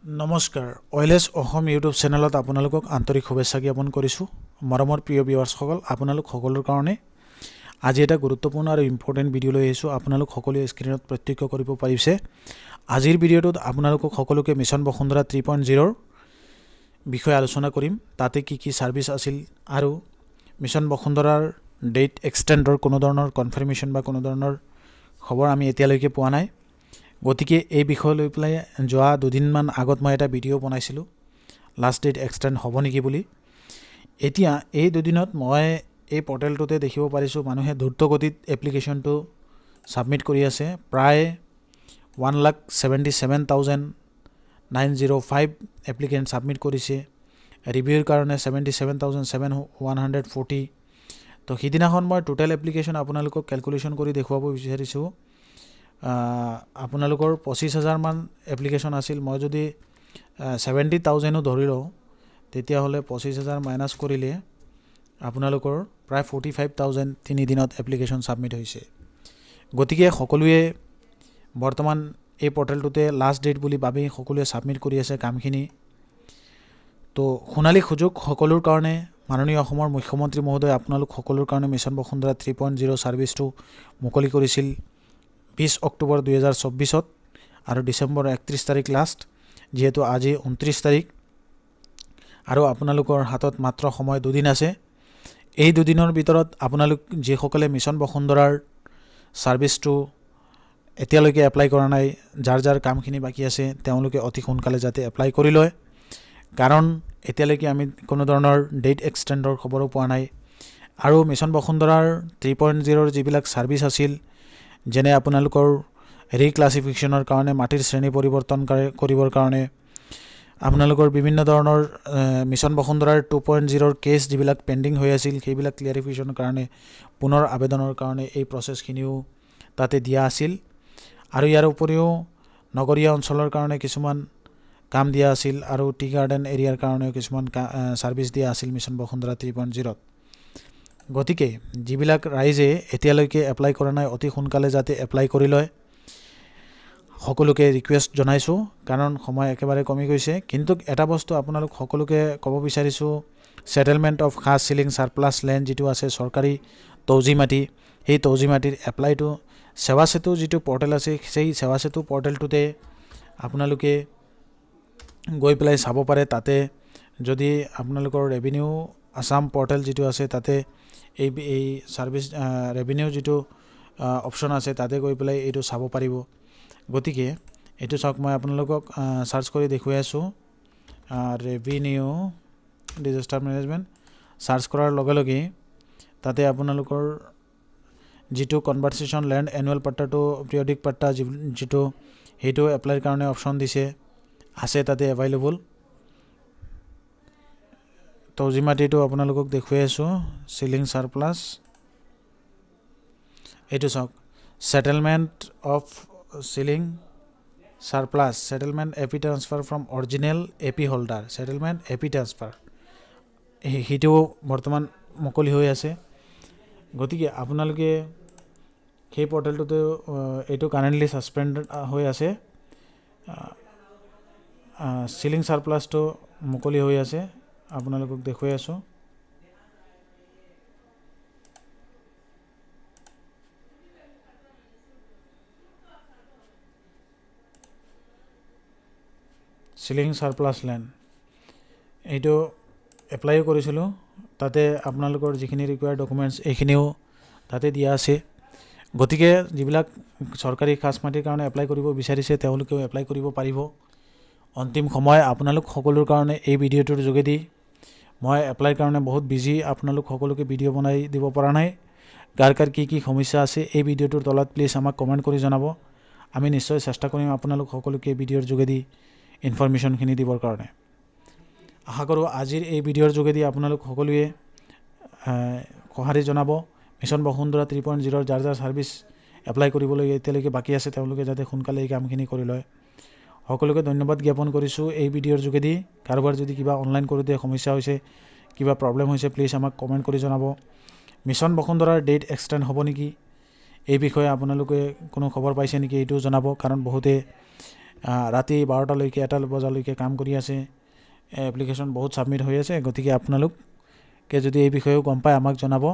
নমস্কাৰ অইলেছ অসম ইউটিউব চেনেলত আপোনালোকক আন্তৰিক শুভেচ্ছা জ্ঞাপন কৰিছোঁ মৰমৰ প্ৰিয় ভিউৱাৰ্ছসকল আপোনালোক সকলৰ কাৰণে আজি এটা গুৰুত্বপূৰ্ণ আৰু ইম্পৰ্টেণ্ট ভিডিঅ' লৈ আহিছোঁ আপোনালোক সকলোৱে স্ক্ৰীনত প্ৰত্যক্ষ কৰিব পাৰিছে আজিৰ ভিডিঅ'টোত আপোনালোকক সকলোকে মিছন বসুন্ধৰা 3.0 বিষয়ে আলোচনা কৰিম তাতে কি কি সাৰ্ভিস আছিল আৰু মিছন বসুন্ধৰাৰ ডেট এক্সটেণ্ডৰ কোনো ধৰণৰ কনফাৰ্মেশ্যন বা কোনো ধৰণৰ খবৰ আমি এতিয়ালৈকে পোৱা নাই গতিকে এই বিষয় লৈ পেলাই যোৱা দুদিনমান আগত মই এটা ভিডিঅ' বনাইছিলোঁ লাষ্ট ডেট এক্সটেণ্ড হ'ব নেকি বুলি এতিয়া এই দুদিনত মই এই পৰ্টেলটোতে দেখিব পাৰিছোঁ মানুহে দ্ৰুতগতিত এপ্লিকেশ্যনটো সাবমিট কৰি আছে প্ৰায় 1,77,905 এপ্লিকেণ্ট সাবমিট কৰিছে ৰিভিউৰ কাৰণে 77,140 তো সিদিনাখন মই টোটেল এপ্লিকেশ্যন আপোনালোকক কেলকুলেশ্যন কৰি দেখুৱাব বিচাৰিছোঁ আপোনালোকৰ 25,000 মান এপ্লিকেশ্যন আছিল মই যদি 70,000ও ধৰি লওঁ তেতিয়াহ'লে 25,000 মাইনাছ কৰিলে আপোনালোকৰ প্ৰায় 45,000 তিনি দিনত এপ্লিকেশ্যন সাবমিট হৈছে গতিকে সকলোৱে বৰ্তমান এই পৰ্টেলটোতে লাষ্ট ডেট বুলি ভাবি সকলোৱে সাবমিট কৰি আছে কামখিনি তো সোণালী সুযোগ সকলোৰ কাৰণে মাননীয় অসমৰ মুখ্যমন্ত্ৰী মহোদয় আপোনালোক সকলোৰ কাৰণে মিছন বসুন্ধৰা 3.0 সাৰ্ভিসটো মুকলি কৰিছিল 20 অক্টোবৰ 2024 আৰু ডিসেম্বৰ 31 তাৰিখ লাষ্ট যেহেতু আজি 29 তাৰিখ আৰু আপোনালোকৰ হাতত মাত্ৰ সময় দুদিন আছে এই দুদিনৰ ভিতৰত আপোনালোক যিসকলে মিছন বসুন্ধৰাৰ সাৰ্ভিসটো এতিয়ালৈকে এপ্লাই কৰা নাই যাৰ কামখিনি বাকি আছে তেওঁলোকে অতি সোনকালে যাতে এপ্লাই কৰি লয় কাৰণ এতিয়ালৈকে আমি কোনো ধৰণৰ ডেট এক্সটেণ্ডৰ খবৰো পোৱা নাই আৰু মিছন বসুন্ধৰাৰ 3.0 যিবিলাক সাৰ্ভিস আছিল যেনে আপোনালোকৰ ৰিক্লাছিফিকেশ্যনৰ কাৰণে মাটিৰ শ্ৰেণী পৰিৱৰ্তন কৰিবৰ কাৰণে আপোনালোকৰ বিভিন্ন ধৰণৰ মিছন বসুন্ধৰাৰ 2.0 কেছ যিবিলাক পেণ্ডিং হৈ আছিল সেইবিলাক ক্লিয়াৰিফিকেশ্যনৰ কাৰণে পুনৰ আবেদনৰ কাৰণে এই প্ৰচেছখিনিও তাতে দিয়া আছিল আৰু ইয়াৰ উপৰিও নগৰীয়া অঞ্চলৰ কাৰণে কিছুমান কাম দিয়া আছিল আৰু টি গাৰ্ডেন এৰিয়াৰ কাৰণে কিছুমান সাৰ্ভিস দিয়া আছিল মিছন বসুন্ধৰা 3.0 গতিকে যিবিলাক ৰাইজে এতিয়ালৈকে এপ্লাই কৰা নাই অতি সোনকালে যাতে এপ্লাই কৰি লয় সকলোকে ৰিকুৱেষ্ট জনাইছোঁ কাৰণ সময় একেবাৰে কমি গৈছে কিন্তু এটা বস্তু আপোনালোক সকলোকে ক'ব বিচাৰিছোঁ সেটেলমেণ্ট অফ খাস সিলিং সাৰপ্লাছ লেণ্ড যিটো আছে চৰকাৰী তৌজি মাটি সেই তৌজি মাটিৰ এপ্লাইটো সেৱা সেতু যিটো পৰ্টেল আছে সেই সেৱা সেতু পৰ্টেলটোতে আপোনালোকে গৈ পেলাই চাব পাৰে তাতে যদি আপোনালোকৰ ৰেভিনিউ আসাম পৰ্টেল যিটো আছে তাতে এই সাৰ্ভিস ৰেভিনিউ যিটো অপশ্যন আছে তাতে গৈ পেলাই এইটো চাব পাৰিব গতিকে এইটো চাওক মই আপোনালোকক সাৰ্চ কৰি দেখুৱাই আছোঁ ৰেভিনিউ ডিজাষ্টাৰ মেনেজমেণ্ট সাৰ্চ কৰাৰ লগে লগে তাতে আপোনালোকৰ যিটো কনভাৰ্চেশ্যন লেণ্ড এনুৱেল পাট্টাটো পিৰিয়ডিক পাট্টা যিটো সেইটো এপ্লাইৰ কাৰণে অপশ্যন দিছে আছে তাতে এভেইলেবল তৌজি মাটিটো আপোনালোকক দেখুৱাই আছোঁ সিলিং সাৰপ্লাছ এইটো চাওক settlement of ceiling surplus settlement AP transfer from original AP holder settlement AP transfer সেইটো বৰ্তমান মুকলি হৈ আছে গতিকে আপোনালোকে সেই পৰ্টেলটোতে এইটো কাৰেণ্টলি সাসপেণ্ড হৈ আছে সিলিং সাৰপ্লাছটো মুকলি হৈ আছে আপোনালোকক দেখুৱাই আছোঁ সিলিং সাৰপ্লাছ লেণ্ড এইটো এপ্লাইও কৰিছিলোঁ তাতে আপোনালোকৰ যিখিনি ৰিকুৱাৰ্ড ডকুমেণ্টছ এইখিনিও তাতে দিয়া আছে গতিকে যিবিলাক চৰকাৰী খাস মাটিৰ কাৰণে এপ্লাই কৰিব বিচাৰিছে তেওঁলোকেও এপ্লাই কৰিব পাৰিব অন্তিম সময় আপোনালোক সকলোৰ কাৰণে এই ভিডিঅ'টোৰ যোগেদি মই এপ্লাইৰ কাৰণে বহুত বিজি আপোনালোক সকলোকে ভিডিঅ' বনাই দিব পৰা নাই কাৰ কি সমস্যা আছে এই ভিডিঅ'টোৰ তলত প্লিজ আমাক কমেণ্ট কৰি জনাব আমি নিশ্চয় চেষ্টা কৰিম আপোনালোক সকলোকে ভিডিঅ'ৰ যোগেদি ইনফৰমেশ্যনখিনি দিবৰ কাৰণে আশা কৰোঁ আজিৰ এই ভিডিঅ'ৰ যোগেদি আপোনালোক সকলোৱে সঁহাৰি জনাব মিছন বসুন্ধৰা 3.0 যাৰ সাৰ্ভিস এপ্লাই কৰিবলৈ এতিয়ালৈকে বাকী আছে তেওঁলোকে যাতে সোনকালে এই কামখিনি কৰি লয় সকলোকে ধন্যবাদ জ্ঞাপন কৰিছোঁ এই ভিডিঅ'ৰ যোগেদি কাৰোবাৰ যদি কিবা অনলাইন কৰোঁতে সমস্যা হৈছে কিবা প্ৰব্লেম হৈছে প্লিজ আমাক কমেণ্ট কৰি জনাব মিছন বসুন্ধৰাৰ ডেট এক্সটেণ্ড হ'ব নেকি এই বিষয়ে আপোনালোকে কোনো খবৰ পাইছে নেকি এইটো জনাব কাৰণ বহুতে ৰাতি 12টালৈকে 1টা বজালৈকে কাম কৰি আছে। এপ্লিকেশ্যন বহুত ছাবমিট হৈ আছে, গতিকে আপোনালোকে যদি এই বিষয়েও গম পায় আমাক জনাব।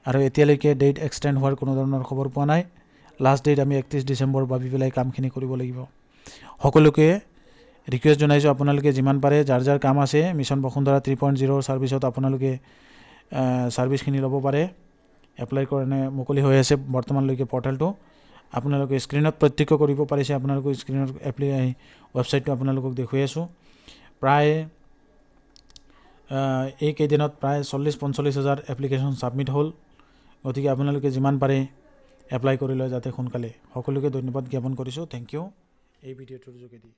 আৰু এতিয়ালৈকে ডেট এক্সটেণ্ড হোৱাৰ কোনো ধৰণৰ খবৰ পোৱা নাই। লাষ্ট ডেট আমি 31 ডিচেম্বৰ ভাবি পেলাই কামখিনি কৰিব লাগিব। সকলোকে ৰিকুৱেষ্ট জনাইছোঁ, আপোনালোকে যিমান পাৰে যাৰ যাৰ কাম আছে মিছন বসুন্ধৰা 3.0 ছাৰ্ভিচত আপোনালোকে ছাৰ্ভিচখিনি ল'ব পাৰে। এপ্লাই কাৰণে মুকলি হৈ আছে বৰ্তমানলৈকে পৰ্টেলটো। আপোনালোকে স্ক্ৰীণত প্ৰত্যক্ষ কৰিব পাৰিছে, আপোনালোকে স্ক্ৰীণত ৱেবছাইটটো আপোনালোকক দেখুৱাই আছোঁ। প্ৰায় এইকেইদিনত প্ৰায় 40-45 হাজাৰ এপ্লিকেশ্যন ছাবমিট হ'ল। গতিকে আপোনালোকে যিমান পাৰে এপ্লাই কৰি লয় যাতে সোনকালে। সকলোকে ধন্যবাদ জ্ঞাপন কৰিছোঁ। থেংক ইউ এই ভিডিঅ'টোৰ যোগেদি।